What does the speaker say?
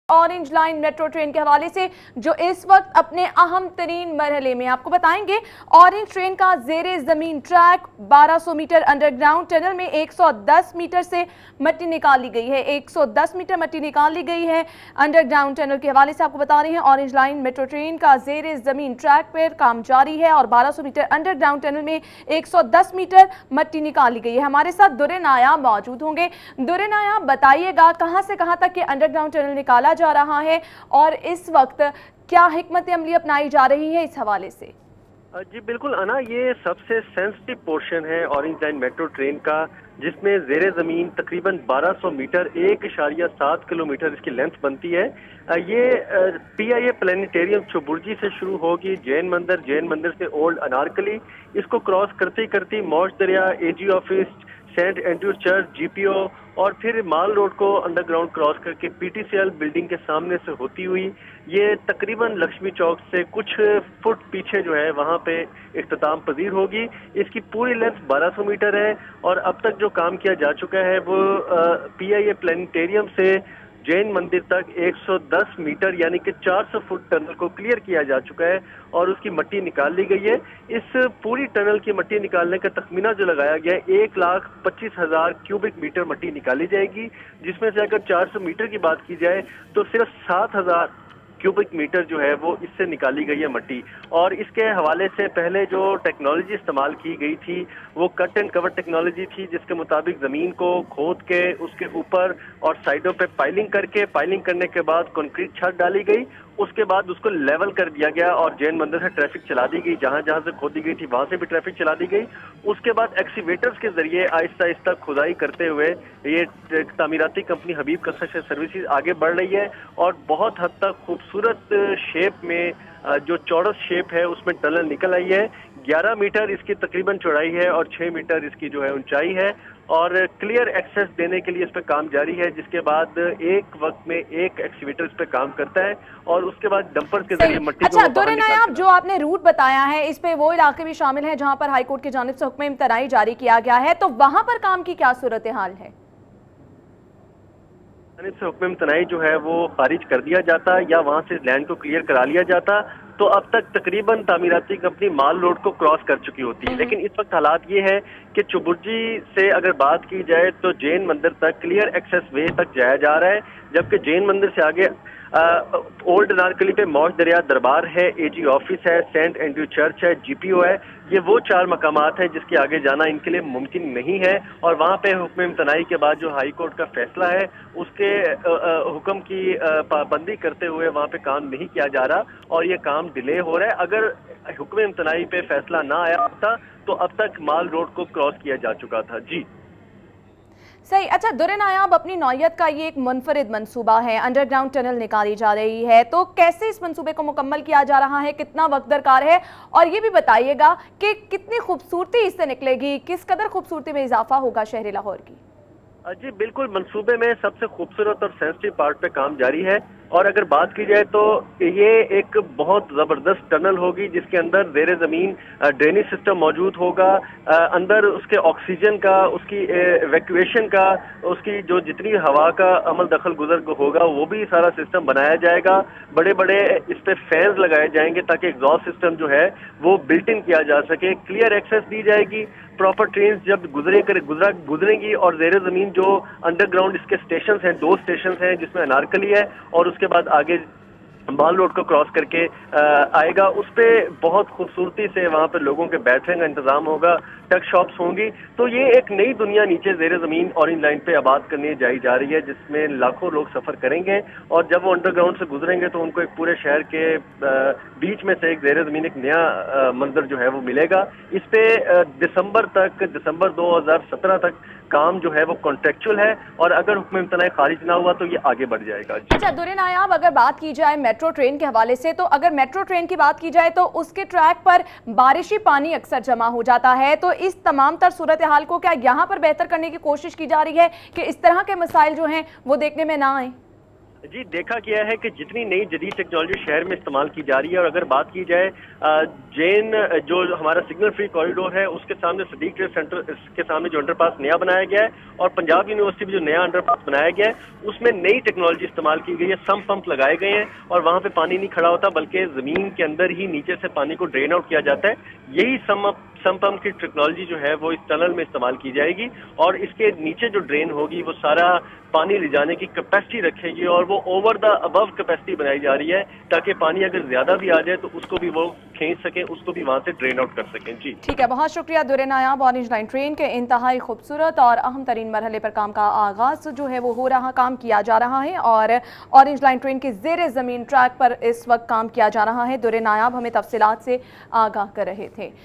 Orange line metro train के हवाले से जो इस वक्त अपने अहम तरीन मरहले में आपको बताएंगे। ऑरेंज ट्रेन का ज़ेरे ज़मीन ट्रैक 1200 मीटर अंडरग्राउंड टनल में 110 मीटर से मट्टी निकाली गई है। 110 मीटर मट्टी निकाली गई है अंडरग्राउंड टनल के हवाले से आपको बता रहे हैं। ऑरेंज लाइन मेट्रो ट्रेन का ज़ेरे ज़मीन ट्रैक पर काम जारी है और 1200 मीटर अंडरग्राउंड टनल में 110 मीटर मट्टी निकाली गई है। हमारे साथ दुर्रे नायाब मौजूद होंगे। दुर्रे नायाब, बताइएगा कहां से कहां तक ये अंडरग्राउंड टनल निकाला जा रहा है और इस वक्त क्या हिकमत अमली अपनाई जा रही है इस हवाले से? जी बिल्कुल अना, ये सबसे सेंसिटिव पोर्शन है ऑरेंज लाइन मेट्रो ट्रेन का, जिसमें ज़ेरे ज़मीन तकरीबन 1200 मीटर 1.7 किलोमीटर इसकी लेंथ बनती है। ये PIA प्लानिटेरियम चुबुर्जी से शुरू होगी, जैन मंदिर से ओल्ड अनारकली, इसको क्रॉस करते करते मौज दरिया, AG office, Saint Andrew church, GPO और फिर माल रोड को अंडरग्राउंड क्रॉस करके PTCL बिल्डिंग के सामने से होती हुई ये तकरीबन लक्ष्मी चौक से कुछ फुट पीछे जो है वहां पे इख्तिताम पजीर होगी। इसकी पूरी लेंथ 1200 मीटर है और अब तक जो काम किया जा चुका है वो PIA प्लानिटेरियम से जैन मंदिर तक 110 मीटर यानी कि 400 फुट टनल को क्लियर किया जा चुका है और उसकी मट्टी निकाल ली गई है। इस पूरी टनल की मट्टी निकालने का तखमीना जो लगाया गया है 1,25,000 क्यूबिक मीटर मट्टी निकाली जाएगी, जिसमें से अगर 400 मीटर की बात की जाए तो सिर्फ 7,000 क्यूबिक मीटर जो है वो इससे निकाली गई है मट्टी। और इसके हवाले से पहले जो टेक्नोलॉजी इस्तेमाल की गई थी वो कट एंड कवर टेक्नोलॉजी थी, जिसके मुताबिक ज़मीन को खोद के उसके ऊपर और साइडों पे पाइलिंग करने के बाद कंक्रीट छत डाली गई। उसके बाद उसको लेवल कर दिया गया और जैन मंदिर से ट्रैफिक चला दी गई, जहां जहां से खोदी गई थी वहां से भी ट्रैफिक चला दी गई। उसके बाद एक्सीवेटर्स के जरिए आहिस्ता आहिस्ता खुदाई करते हुए ये तामीराती कंपनी हबीब कंस्ट्रक्शन सर्विसेज आगे बढ़ रही है और बहुत हद तक खूबसूरत शेप में जो चौड़स शेप है उसमें टनल निकल आई है। 11 मीटर इसकी तकरीबन चौड़ाई है और 6 मीटर इसकी जो है ऊंचाई है और क्लियर एक्सेस देने के लिए इस पर काम जारी है, जिसके बाद एक वक्त में एक एक्सीवेटर इस पर काम करता है और उसके बाद डंपर के जरिए मट्टी अच्छा दुर्रे नायाब, जो आपने रूट बताया है इस पे वो इलाके भी शामिल हैं जहां पर हाईकोर्ट की जानिब से हुक्म इम्तनाई जारी किया गया है, तो वहां पर काम की क्या सूरत हाल है? से हुक्म इम्तनाई जो है वो खारिज कर दिया जाता या वहां से लैंड को क्लियर करा लिया जाता तो अब तक तकरीबन तामीराती कंपनी माल रोड को क्रॉस कर चुकी होती है। लेकिन इस वक्त हालात ये है कि चुबुर्जी से अगर बात की जाए तो जैन मंदिर तक क्लियर एक्सेस वे तक जाया जा रहा है, जबकि जैन मंदिर से आगे ओल्ड अनारकली पे मौज दरिया दरबार है, AG ऑफिस है, सेंट एंड्रू चर्च है, GPO है। ये वो 4 मकामात हैं जिसके आगे जाना इनके लिए मुमकिन नहीं है और वहाँ पे हुक्म इम्तनाई के बाद जो हाई कोर्ट का फैसला है उसके हुक्म की पाबंदी करते हुए वहाँ पे काम नहीं किया जा रहा और ये काम डिले हो रहा है। अगर हुक्म इम्तनाई पे फैसला ना आया होता तो अब तक माल रोड को क्रॉस किया जा चुका था। जी सही। अच्छा दुर्रे नायाब, अपनी नौयत का ये एक मुनफरिद मंसूबा है, अंडरग्राउंड टनल निकाली जा रही है, तो कैसे इस मंसूबे को मुकम्मल किया जा रहा है, कितना वक्त दरकार है और ये भी बताइएगा कि कितनी खूबसूरती इससे निकलेगी, किस कदर खूबसूरती में इजाफा होगा शहर लाहौर की? जी बिल्कुल, मंसूबे में सबसे खूबसूरत और सेंसिटिव पार्ट पे काम जारी है और अगर बात की जाए तो ये एक बहुत ज़बरदस्त टनल होगी जिसके अंदर ज़ेरे ज़मीन ड्रेनेज सिस्टम मौजूद होगा, अंदर उसके ऑक्सीजन का, उसकी इवैक्यूएशन का, उसकी जो जितनी हवा का अमल दखल गुजर होगा वो भी सारा सिस्टम बनाया जाएगा। बड़े बड़े इस पर फैंस लगाए जाएंगे ताकि एग्जॉस्ट सिस्टम जो है वो बिल्ट इन किया जा सके। क्लियर एक्सेस दी जाएगी, प्रॉपर ट्रेन जब गुजरेंगी और ज़ेरे ज़मीन जो अंडरग्राउंड इसके स्टेशन हैं, 2 स्टेशन हैं जिसमें अनारकली है और उसके बाद आगे माल रोड को क्रॉस करके आएगा। उस पे बहुत खूबसूरती से वहाँ पे लोगों के बैठने का इंतजाम होगा, टक शॉप्स होंगी। तो ये एक नई दुनिया नीचे ज़ेरे ज़मीन ऑरेंज लाइन पे आबाद करने जाई जा रही है जिसमें लाखों लोग सफ़र करेंगे और जब वो अंडरग्राउंड से गुजरेंगे तो उनको एक पूरे शहर के बीच में से एक ज़ेरे ज़मीन एक नया मंजर जो है वो मिलेगा। इस पे दिसंबर 2017 तक काम जो है वो कॉन्ट्रेक्चुअल है और अगर हुक्म इम्तनाई खारिज ना हुआ तो ये आगे बढ़ जाएगा। अच्छा दुर्रे नायाब, अगर बात की जाए मेट्रो ट्रेन के हवाले से, तो अगर मेट्रो ट्रेन की बात की जाए तो उसके ट्रैक पर बारिशी पानी अक्सर जमा हो जाता है, तो इस तमाम तर सूरत हाल को क्या यहाँ पर बेहतर करने की कोशिश की जा रही है कि इस तरह के मसाइल जो हैं वो देखने में ना आए? जी, देखा गया है कि जितनी नई जदीद टेक्नोलॉजी शहर में इस्तेमाल की जा रही है, और अगर बात की जाए जैन जो हमारा सिग्नल फ्री कॉरिडोर है उसके सामने सदीक ट्रेड सेंटर के सामने जो अंडरपास नया बनाया गया है, और पंजाब यूनिवर्सिटी में जो नया अंडरपास बनाया गया है उसमें नई टेक्नोलॉजी इस्तेमाल की गई है। सम पंप लगाए गए हैं और वहां पे पानी नहीं खड़ा होता बल्कि जमीन के अंदर ही नीचे से पानी को ड्रेन आउट किया जाता है। यही सम पंप की टेक्नोलॉजी जो है वो इस टनल में इस्तेमाल की जाएगी, और इसके नीचे जो ड्रेन होगी वो सारा पानी ले जाने की कैपेसिटी रखेगी, और वो ओवर द अबव कैपेसिटी बनाई जा रही है ताकि पानी अगर ज्यादा भी आ जाए तो उसको भी वो खींच सकें, उसको भी वहां से ड्रेन आउट कर सकें। जी ठीक है, बहुत शुक्रिया दुर्रे नायाब। ऑरेंज लाइन ट्रेन के इंतहाई खूबसूरत और अहम तरीन मरहले पर काम का आगाज जो है वो हो रहा, काम किया जा रहा है, और ऑरेंज लाइन ट्रेन के ज़ेरे ज़मीन ट्रैक पर इस वक्त काम किया जा रहा है। दुर्रे नायाब हमें तफसीलात से आगाह कर रहे थे।